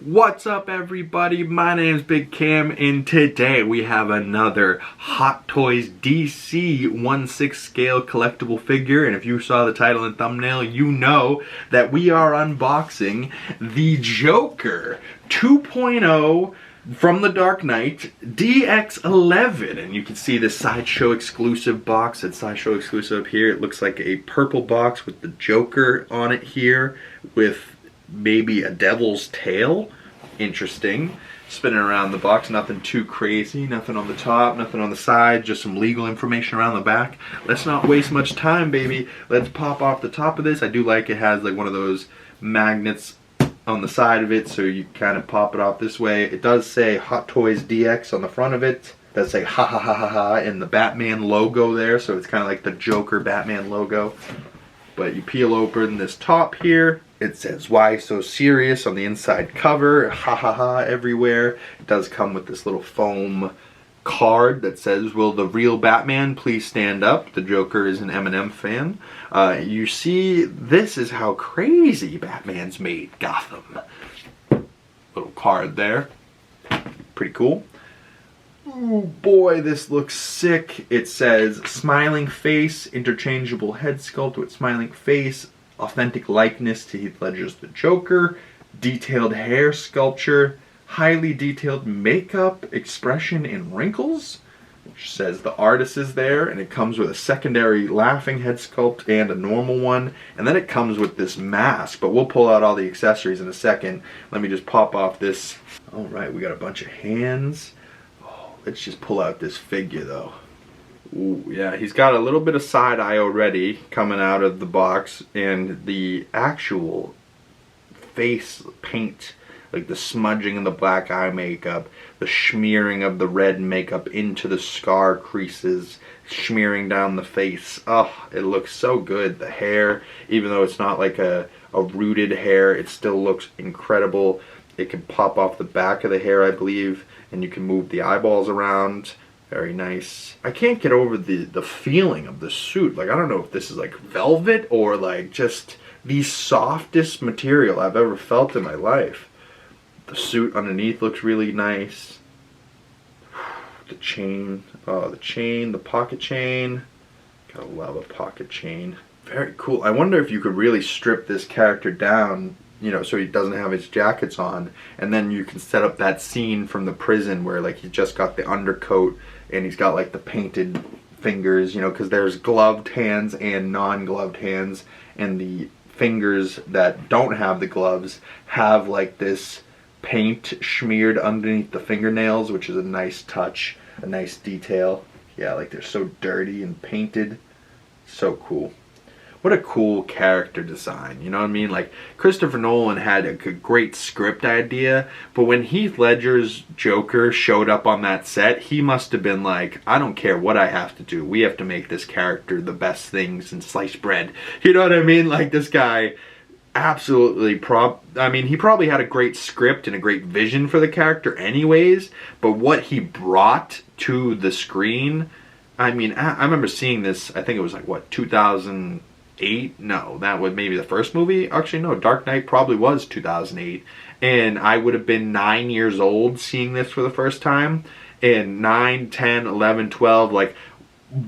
What's up, everybody? My name is Big Cam, and today we have another Hot Toys DC 1/6 scale collectible figure. And if you saw the title and thumbnail, you know that we are unboxing the Joker 2.0 from the Dark Knight DX11. And you can see the Sideshow exclusive box. It's Sideshow exclusive up here. It looks like a purple box with the Joker on it here, with maybe a devil's tail. Interesting. Spinning around the box, nothing too crazy, nothing on the top, nothing on the side, just some legal information around the back. Let's not waste much time, baby. Let's pop off the top of this. I do like it has like one of those magnets on the side of it, so you kind of pop it off this way. It does say Hot Toys DX on the front of it. It does say ha ha ha ha ha and the Batman logo there, so it's kind of like the Joker Batman logo. But you peel open this top here. It says, "Why so serious?" on the inside cover. Ha ha ha everywhere. It does come with this little foam card that says, "Will the real Batman please stand up?" The Joker is an Eminem fan. You see, this is how crazy Batman's made Gotham. Little card there. Pretty cool. Oh boy, this looks sick. It says, "Smiling face, interchangeable head sculpt with smiling face, authentic likeness to Heath Ledger's The Joker, detailed hair sculpture, highly detailed makeup, expression, and wrinkles." Which says the artist is there, and it comes with a secondary laughing head sculpt and a normal one. And then it comes with this mask, but we'll pull out all the accessories in a second. Let me just pop off this. Alright, we got a bunch of hands. Let's just pull out this figure though. Ooh, yeah, he's got a little bit of side eye already coming out of the box, and the actual face paint, like the smudging of the black eye makeup, the smearing of the red makeup into the scar creases, smearing down the face. Oh, it looks so good. The hair, even though it's not like a rooted hair, it still looks incredible. It can pop off the back of the hair, I believe, and you can move the eyeballs around. Very nice. I can't get over the feeling of the suit. Like, I don't know if this is like velvet or like just the softest material I've ever felt in my life. The suit underneath looks really nice. The chain, oh, the pocket chain. Gotta love a pocket chain. Very cool. I wonder if you could really strip this character down, you know, so he doesn't have his jackets on, and then you can set up that scene from the prison where like he just got the undercoat and he's got like the painted fingers, you know, because there's gloved hands and non-gloved hands, and the fingers that don't have the gloves have like this paint smeared underneath the fingernails, which is a nice touch, a nice detail. Yeah, like they're so dirty and painted. So cool. What a cool character design, you know what I mean? Like, Christopher Nolan had a great script idea, but when Heath Ledger's Joker showed up on that set, he must have been like, I don't care what I have to do. We have to make this character the best thing since sliced bread. You know what I mean? Like, this guy absolutely I mean, he probably had a great script and a great vision for the character anyways, but what he brought to the screen, I mean, I remember seeing this, I think it was like, what, 2008? No, that was maybe the first movie. Actually, no, Dark Knight probably was 2008. And I would have been 9 years old seeing this for the first time. And 9, 10, 11, 12, like,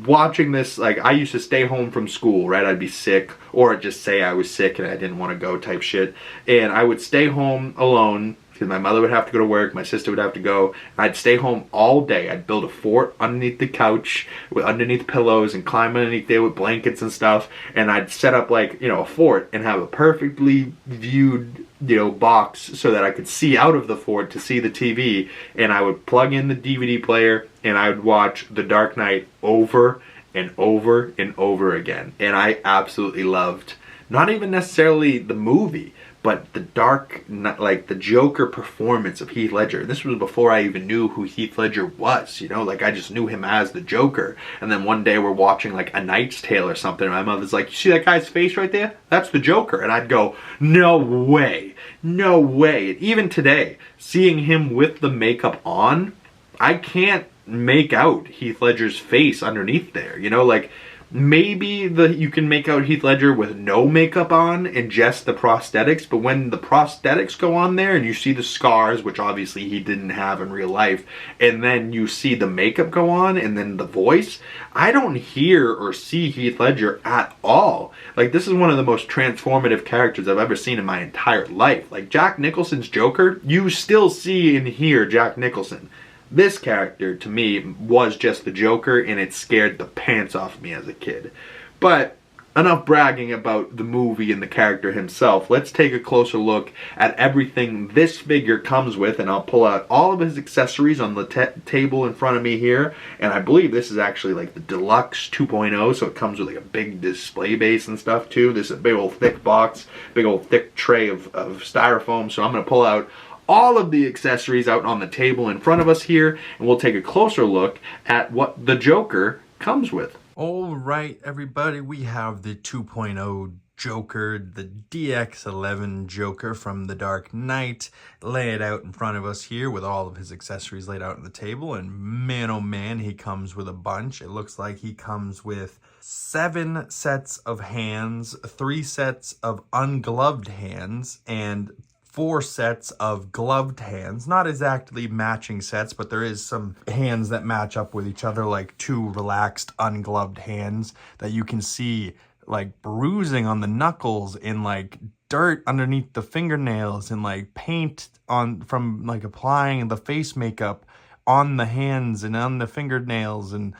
watching this, like, I used to stay home from school, right? I'd be sick, or just say I was sick and I didn't want to go type shit. And I would stay home alone, because my mother would have to go to work, my sister would have to go, and I'd stay home all day. I'd build a fort underneath the couch, underneath pillows, and climb underneath there with blankets and stuff, and I'd set up like, you know, a fort and have a perfectly viewed, you know, box so that I could see out of the fort to see the TV, and I would plug in the DVD player and I would watch The Dark Knight over and over and over again. And I absolutely loved, not even necessarily the movie, but like the Joker performance of Heath Ledger. This was before I even knew who Heath Ledger was, you know, like I just knew him as the Joker. And then one day we're watching like A Knight's Tale or something, and my mother's like, "You see that guy's face right there? That's the Joker." And I'd go, "No way, no way." And even today, seeing him with the makeup on, I can't make out Heath Ledger's face underneath there, you know, like Maybe you can make out Heath Ledger with no makeup on and just the prosthetics, but when the prosthetics go on there and you see the scars, which obviously he didn't have in real life, and then you see the makeup go on and then the voice, I don't hear or see Heath Ledger at all. Like, this is one of the most transformative characters I've ever seen in my entire life. Like, Jack Nicholson's Joker, you still see and hear Jack Nicholson. This character, to me, was just the Joker, and it scared the pants off me as a kid. But enough bragging about the movie and the character himself. Let's take a closer look at everything this figure comes with, and I'll pull out all of his accessories on the table in front of me here. And I believe this is actually like the Deluxe 2.0, so it comes with like a big display base and stuff too. This is a big old thick box, big old thick tray of styrofoam. So I'm going to pull out all of the accessories out on the table in front of us here, and we'll take a closer look at what the Joker comes with. All right, everybody, we have the 2.0 Joker, the DX11 Joker from The Dark Knight, laid out in front of us here with all of his accessories laid out on the table, and man, oh man, he comes with a bunch. It looks like he comes with 7 sets of hands, 3 sets of ungloved hands, and 4 sets of gloved hands. Not exactly matching sets, but there is some hands that match up with each other, like 2 relaxed ungloved hands that you can see like bruising on the knuckles and like dirt underneath the fingernails and like paint on from like applying the face makeup on the hands and on the fingernails, and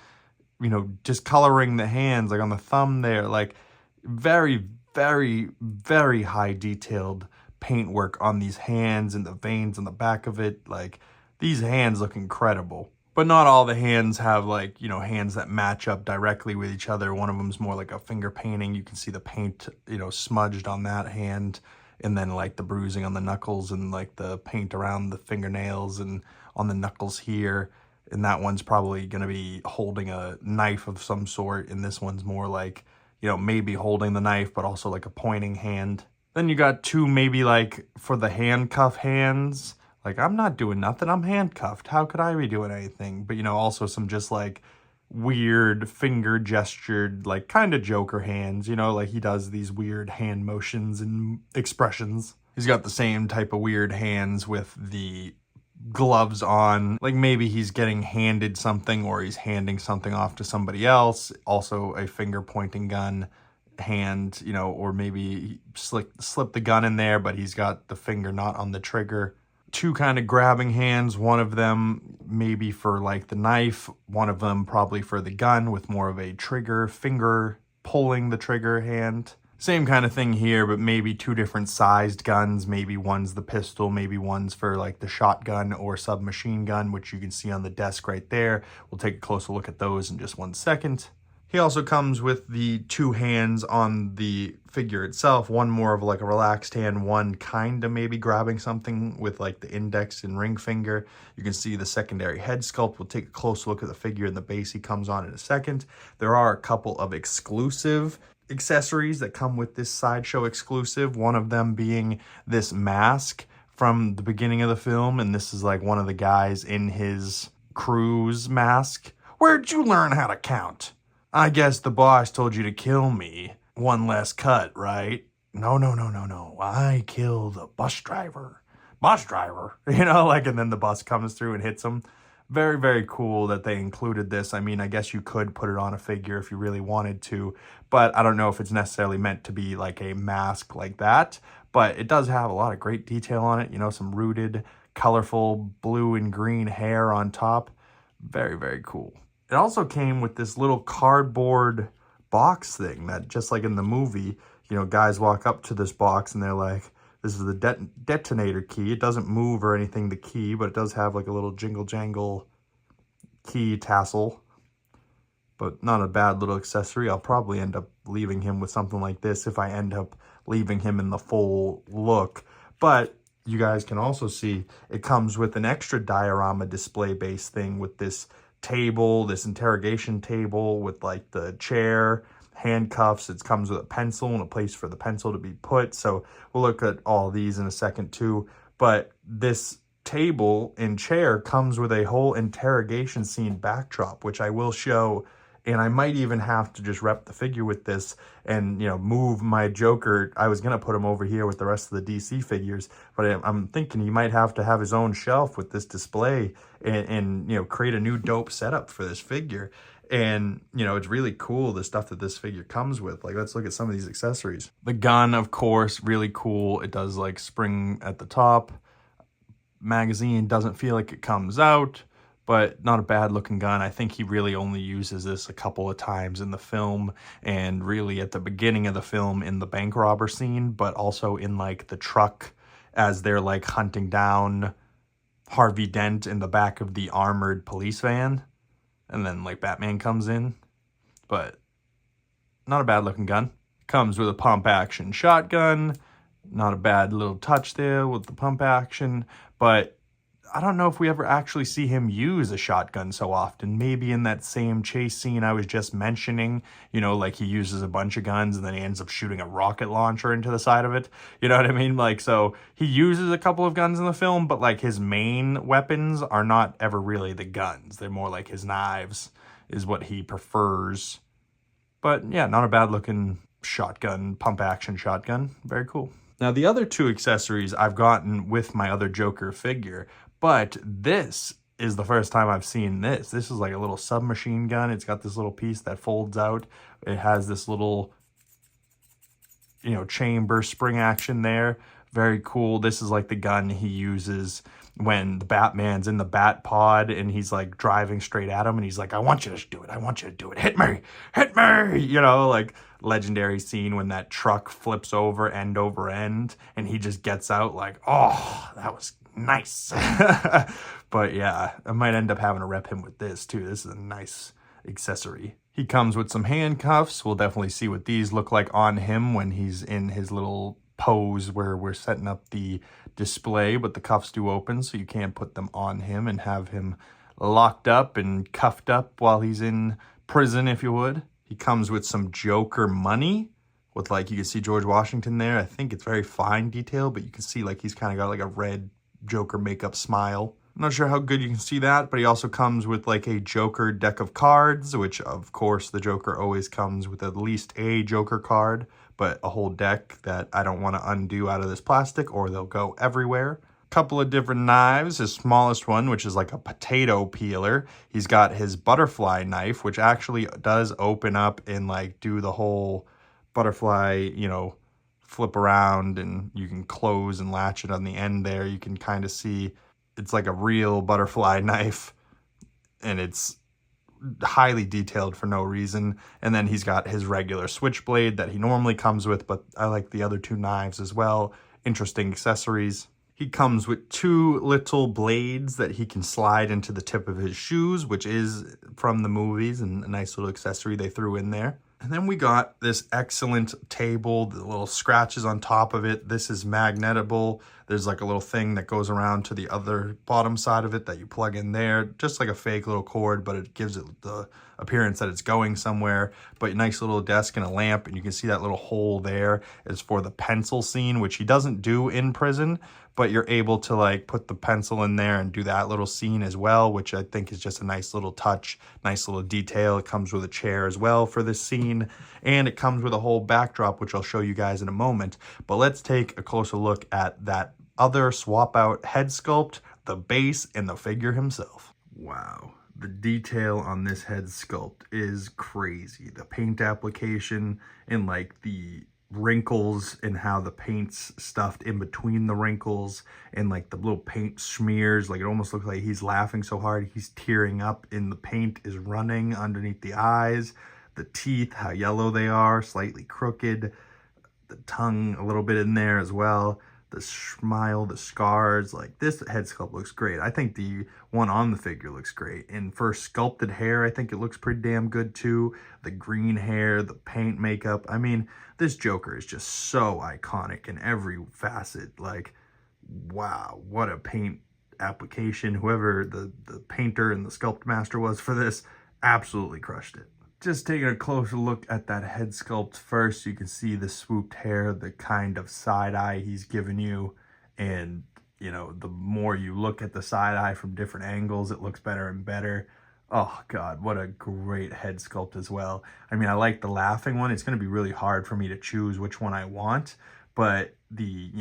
you know, just coloring the hands like on the thumb there. Like very, very, very high detailed paintwork on these hands and the veins on the back of it. Like, these hands look incredible. But not all the hands have, like, you know, hands that match up directly with each other. One of them's more like a finger painting. You can see the paint, you know, smudged on that hand, and then like the bruising on the knuckles and like the paint around the fingernails and on the knuckles here. And that one's probably going to be holding a knife of some sort, and this one's more like, you know, maybe holding the knife but also like a pointing hand. Then you got 2 maybe like for the handcuff hands. Like, I'm not doing nothing, I'm handcuffed. How could I be doing anything? But, you know, also some just like weird finger gestured, like kind of Joker hands, you know, like he does these weird hand motions and expressions. He's got the same type of weird hands with the gloves on. Like, maybe he's getting handed something or he's handing something off to somebody else. Also a finger pointing gun hand, you know, or maybe he slip the gun in there, but he's got the finger not on the trigger. 2 kind of grabbing hands, one of them maybe for like the knife, one of them probably for the gun with more of a trigger finger pulling the trigger hand. Same kind of thing here, but maybe 2 different sized guns. Maybe one's the pistol, maybe one's for like the shotgun or submachine gun, which you can see on the desk right there. We'll take a closer look at those in just 1 second. He also comes with the 2 hands on the figure itself, one more of like a relaxed hand, one kind of maybe grabbing something with like the index and ring finger. You can see the secondary head sculpt. We'll take a closer look at the figure and the base he comes on in a second. There are a couple of exclusive accessories that come with this Sideshow exclusive, one of them being this mask from the beginning of the film, and this is like one of the guys in his crew's mask. Where'd you learn how to count? I guess the boss told you to kill me. 1 less cut, right? No. I killed the bus driver. Bus driver? You know, like, and then the bus comes through and hits him. Very, very cool that they included this. I mean, I guess you could put it on a figure if you really wanted to, but I don't know if it's necessarily meant to be like a mask like that. But it does have a lot of great detail on it. You know, some rooted, colorful blue and green hair on top. Very, very cool. It also came with this little cardboard box thing that, just like in the movie, you know, guys walk up to this box and they're like, this is the detonator key. It doesn't move or anything, the key, but it does have like a little jingle jangle key tassel. But not a bad little accessory. I'll probably end up leaving him with something like this if I end up leaving him in the full look. But you guys can also see it comes with an extra diorama display base thing with this table, this interrogation table with like the chair, handcuffs. It comes with a pencil and a place for the pencil to be put. So we'll look at all these in a second too. But this table and chair comes with a whole interrogation scene backdrop, which I will show And I might even have to just rep the figure with this and, you know, move my Joker. I was going to put him over here with the rest of the DC figures, but I'm thinking he might have to have his own shelf with this display and you know, create a new dope setup for this figure. And, you know, it's really cool, the stuff that this figure comes with. Like, let's look at some of these accessories. The gun, of course, really cool. It does, like, spring at the top. Magazine doesn't feel like it comes out, but not a bad looking gun. I think he really only uses this a couple of times in the film, and really at the beginning of the film in the bank robber scene, but also in, like, the truck as they're, like, hunting down Harvey Dent in the back of the armored police van. And then, like, Batman comes in. But not a bad looking gun. Comes with a pump action shotgun. Not a bad little touch there with the pump action. But I don't know if we ever actually see him use a shotgun so often. Maybe in that same chase scene I was just mentioning, you know, like he uses a bunch of guns and then he ends up shooting a rocket launcher into the side of it. You know what I mean? Like, so he uses a couple of guns in the film, but like his main weapons are not ever really the guns. They're more like his knives is what he prefers. But yeah, not a bad looking shotgun, pump action shotgun. Very cool. Now, the other two accessories I've gotten with my other Joker figure, but this is the first time I've seen this. This is like a little submachine gun. It's got this little piece that folds out. It has this little, you know, chamber spring action there. Very cool. This is like the gun he uses when the Batman's in the Bat Pod and he's like driving straight at him and he's like, I want you to do it. I want you to do it. Hit me. Hit me. You know, like legendary scene when that truck flips over end and he just gets out like, oh, that was nice. But yeah, I might end up having to rep him with this too. This is a nice accessory. He comes with some handcuffs. We'll definitely see what these look like on him when he's in his little pose where we're setting up the display, but the cuffs do open so you can put them on him and have him locked up and cuffed up while he's in prison, if you would. He comes with some Joker money with, like, you can see George Washington there. I think it's very fine detail, but you can see like he's kind of got like a red Joker makeup smile. I'm not sure how good you can see that, but he also comes with like a Joker deck of cards, which of course the Joker always comes with at least a Joker card, but a whole deck that I don't want to undo out of this plastic or they'll go everywhere. Couple of different knives. His smallest one, which is like a potato peeler. He's got his butterfly knife, which actually does open up and like do the whole butterfly, you know, flip around and you can close and latch it on the end there. You can kind of see it's like a real butterfly knife and it's highly detailed for no reason. And then he's got his regular switchblade that he normally comes with, but I like the other two knives as well. Interesting accessories. He comes with two little blades that he can slide into the tip of his shoes, which is from the movies and a nice little accessory they threw in there. And then we got this excellent table, the little scratches on top of it. This is magnetable. There's like a little thing that goes around to the other bottom side of it that you plug in there. Just like a fake little cord, but it gives it the appearance that it's going somewhere. But a nice little desk and a lamp, and you can see that little hole there is for the pencil scene, which he doesn't do in prison, but you're able to like put the pencil in there and do that little scene as well, which I think is just a nice little touch, nice little detail. It comes with a chair as well for this scene, and it comes with a whole backdrop, which I'll show you guys in a moment. But let's take a closer look at that other swap out head sculpt, the base, and the figure himself. Wow. The detail on this head sculpt is crazy. The paint application and like the wrinkles and how the paint's stuffed in between the wrinkles and like the little paint smears, like it almost looks like he's laughing so hard he's tearing up and the paint is running underneath the eyes. The teeth, how yellow they are, slightly crooked. The tongue a little bit in there as well. The smile, the scars, like this head sculpt looks great. I think the one on the figure looks great. And for sculpted hair, I think it looks pretty damn good too. The green hair, the paint makeup. I mean, this Joker is just so iconic in every facet. Like, wow, what a paint application. Whoever the painter and the sculpt master was for this absolutely crushed it. Just taking a closer look at that head sculpt first, you can see the swooped hair, the kind of side eye he's given you. And, you know, the more you look at the side eye from different angles, it looks better and better. Oh God, what a great head sculpt as well. I mean, I like the laughing one. It's going to be really hard for me to choose which one I want, but the,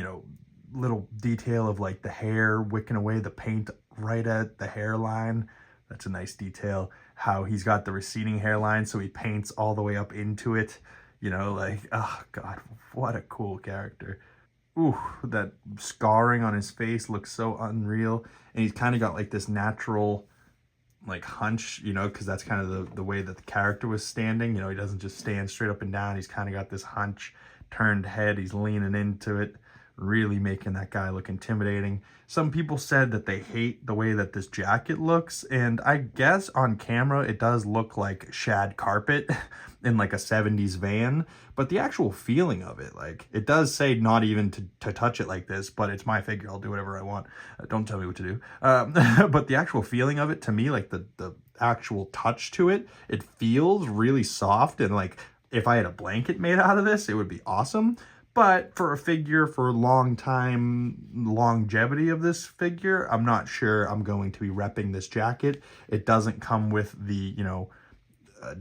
little detail of like the hair wicking away the paint right at the hairline, that's a nice detail. How he's got the receding hairline, so he paints all the way up into it. Like, oh God, what a cool character. Ooh, that scarring on his face looks so unreal. And he's kind of got like this natural like hunch, because that's kind of the way that the character was standing. He doesn't just stand straight up and down. He's kind of got this hunch, turned head. He's leaning into it, really making that guy look intimidating. Some people said that they hate the way that this jacket looks, and I guess on camera it does look like shag carpet in like a 70s van, but the actual feeling of it, like, it does say not even to touch it like this, but it's my figure. I'll do whatever I want. Don't tell me what to do. But the actual feeling of it, to me, like the actual touch to it, it feels really soft, and like if I had a blanket made out of this, it would be awesome. But for a figure, for long time longevity of this figure, I'm not sure I'm going to be repping this jacket. It doesn't come with the,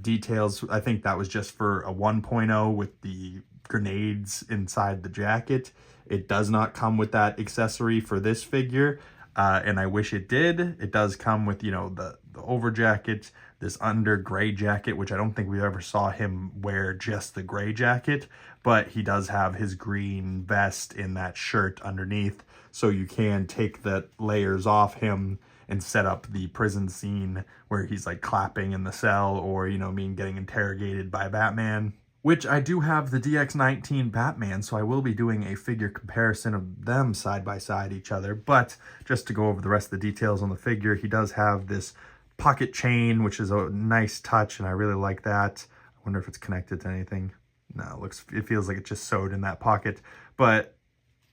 details. I think that was just for a 1.0 with the grenades inside the jacket. It does not come with that accessory for this figure, and I wish it did. It does come with, the over jacket, this under gray jacket, which I don't think we ever saw him wear just the gray jacket, but he does have his green vest in that shirt underneath, so you can take the layers off him and set up the prison scene where he's like clapping in the cell, or, getting interrogated by Batman. Which I do have the DX19 Batman, so I will be doing a figure comparison of them side by side each other. But just to go over the rest of the details on the figure, he does have this pocket chain, which is a nice touch, and I really like that. I wonder if it's connected to anything. No, it feels like it's just sewed in that pocket, but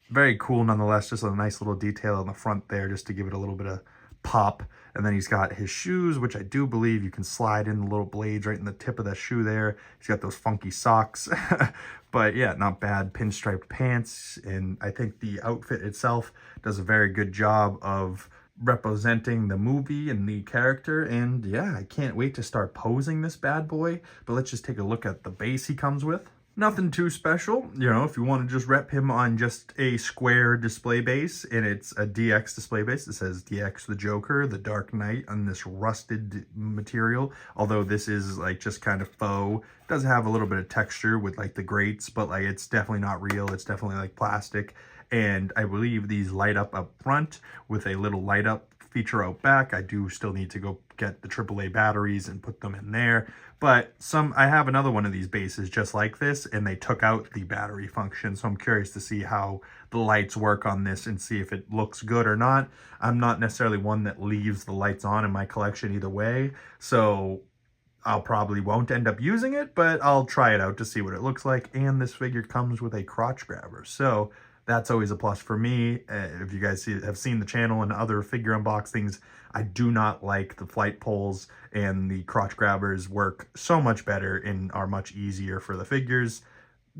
very cool nonetheless. Just a nice little detail on the front there, just to give it a little bit of pop. And then he's got his shoes, which I do believe you can slide in the little blades right in the tip of that shoe there. He's got those funky socks. But yeah, not bad. Pinstriped pants, and I think the outfit itself does a very good job of representing the movie and the character. And yeah, I can't wait to start posing this bad boy. But let's just take a look at the base he comes with. Nothing too special, if you want to just rep him on just a square display base, and it's a DX display base. It says DX the Joker, the Dark Knight, on this rusted material. Although this is like just kind of faux. It does have a little bit of texture with like the grates, but like it's definitely not real. It's definitely like plastic. And I believe these light up front with a little light up feature out back. I do still need to go get the AAA batteries and put them in there. But I have another one of these bases just like this, and they took out the battery function. So I'm curious to see how the lights work on this and see if it looks good or not. I'm not necessarily one that leaves the lights on in my collection either way. So I'll probably won't end up using it, but I'll try it out to see what it looks like. And this figure comes with a crotch grabber. So that's always a plus for me. If you guys have seen the channel and other figure unboxings, I do not like the flight poles, and the crotch grabbers work so much better and are much easier for the figures.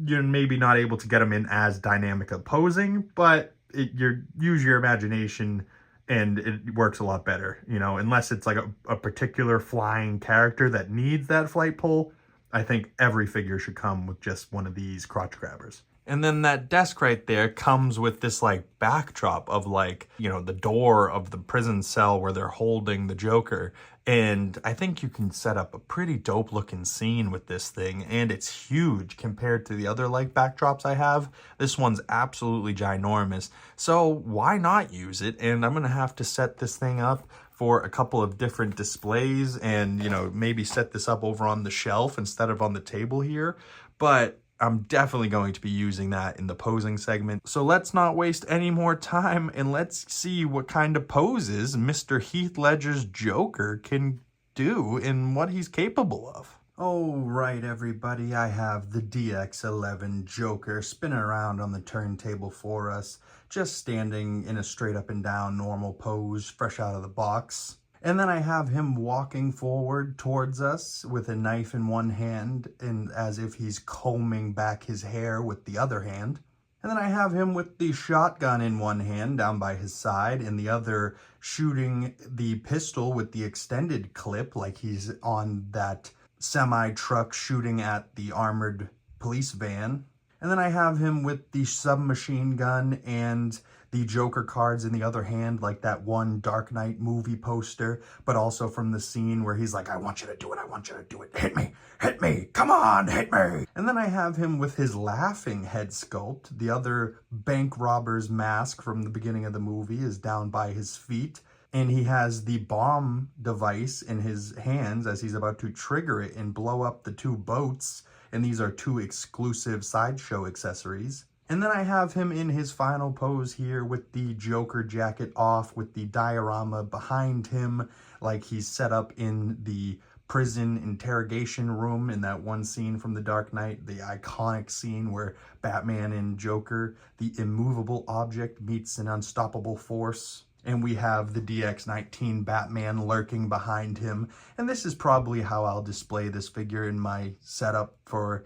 You're maybe not able to get them in as dynamic of posing, but use your imagination and it works a lot better, unless it's like a particular flying character that needs that flight pole. I think every figure should come with just one of these crotch grabbers. And then that desk right there comes with this like backdrop of like, the door of the prison cell where they're holding the Joker. And I think you can set up a pretty dope looking scene with this thing. And it's huge compared to the other like backdrops I have. This one's absolutely ginormous. So why not use it? And I'm going to have to set this thing up for a couple of different displays and, maybe set this up over on the shelf instead of on the table here. But I'm definitely going to be using that in the posing segment. So let's not waste any more time and let's see what kind of poses Mr. Heath Ledger's Joker can do and what he's capable of. All right, everybody, I have the DX11 Joker spinning around on the turntable for us, just standing in a straight up and down normal pose, fresh out of the box. And then I have him walking forward towards us with a knife in one hand and as if he's combing back his hair with the other hand. And then I have him with the shotgun in one hand down by his side, and the other shooting the pistol with the extended clip like he's on that semi-truck shooting at the armored police van. And then I have him with the submachine gun and the Joker cards in the other hand, like that one Dark Knight movie poster, but also from the scene where he's like, I want you to do it, I want you to do it, hit me, come on, hit me. And then I have him with his laughing head sculpt. The other bank robber's mask from the beginning of the movie is down by his feet, and he has the bomb device in his hands as he's about to trigger it and blow up the two boats. And these are two exclusive sideshow accessories. And then I have him in his final pose here with the Joker jacket off, with the diorama behind him, like he's set up in the prison interrogation room in that one scene from The Dark Knight, the iconic scene where Batman and Joker, the immovable object, meets an unstoppable force. And we have the DX11 Batman lurking behind him. And this is probably how I'll display this figure in my setup for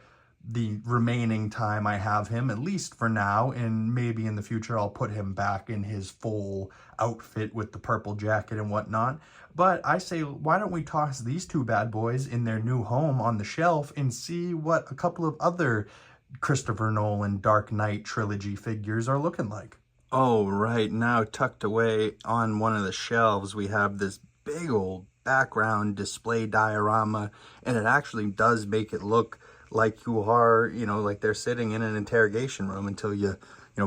the remaining time I have him, at least for now. And maybe in the future I'll put him back in his full outfit with the purple jacket and whatnot. But I say, why don't we toss these two bad boys in their new home on the shelf and see what a couple of other Christopher Nolan Dark Knight trilogy figures are looking like. Oh, right. Now tucked away on one of the shelves, we have this big old background display diorama, and it actually does make it look like you are, like they're sitting in an interrogation room until you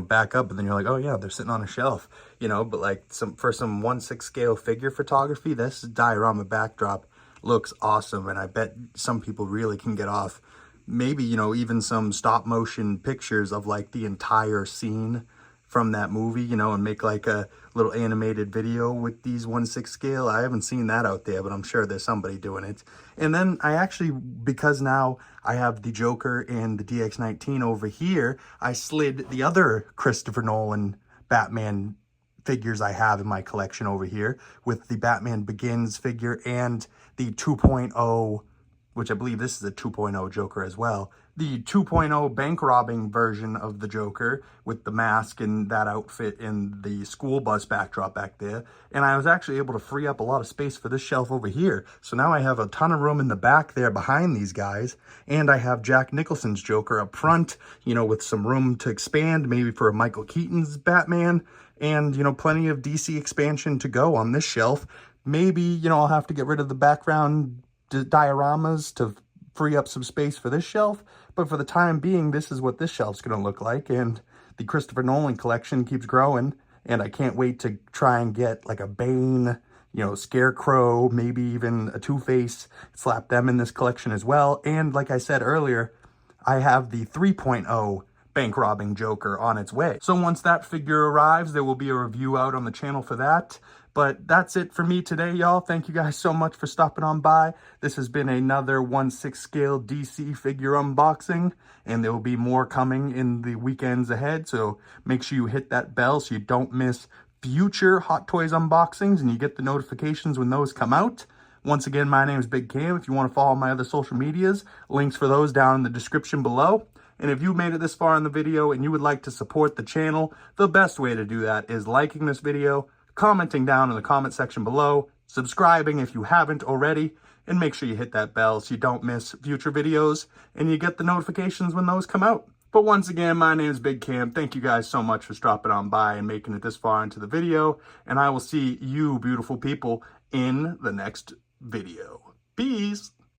back up, and then you're like, oh yeah, they're sitting on a shelf, but like for some 1/6 scale figure photography, this diorama backdrop looks awesome, and I bet some people really can get off maybe, even some stop motion pictures of like the entire scene from that movie, and make like a little animated video with these 1/6 scale. I haven't seen that out there, but I'm sure there's somebody doing it. And then I actually, because now I have the Joker and the DX11 over here, I slid the other Christopher Nolan Batman figures I have in my collection over here with the Batman Begins figure and the 2.0, which I believe this is a 2.0 Joker as well. The 2.0 bank robbing version of the Joker with the mask and that outfit and the school bus backdrop back there. And I was actually able to free up a lot of space for this shelf over here. So now I have a ton of room in the back there behind these guys. And I have Jack Nicholson's Joker up front, with some room to expand, maybe for Michael Keaton's Batman. And, plenty of DC expansion to go on this shelf. Maybe, I'll have to get rid of the background dioramas to free up some space for this shelf, but for the time being, this is what this shelf's going to look like. And the Christopher Nolan collection keeps growing, and I can't wait to try and get like a Bane, Scarecrow, maybe even a Two-Face, slap them in this collection as well. And like I said earlier, I have the 3.0 bank robbing Joker on its way. So once that figure arrives, there will be a review out on the channel for that. But that's it for me today, y'all. Thank you guys so much for stopping on by. This has been another 1/6 scale DC figure unboxing, and there will be more coming in the weekends ahead. So make sure you hit that bell so you don't miss future Hot Toys unboxings and you get the notifications when those come out. Once again, my name is Big Cam. If you want to follow my other social medias, links for those down in the description below. And if you made it this far in the video and you would like to support the channel, the best way to do that is liking this video, commenting down in the comment section below, subscribing if you haven't already, and make sure you hit that bell so you don't miss future videos and you get the notifications when those come out. But once again, my name is Big Cam. Thank you guys so much for stopping on by and making it this far into the video, and I will see you beautiful people in the next video. Peace!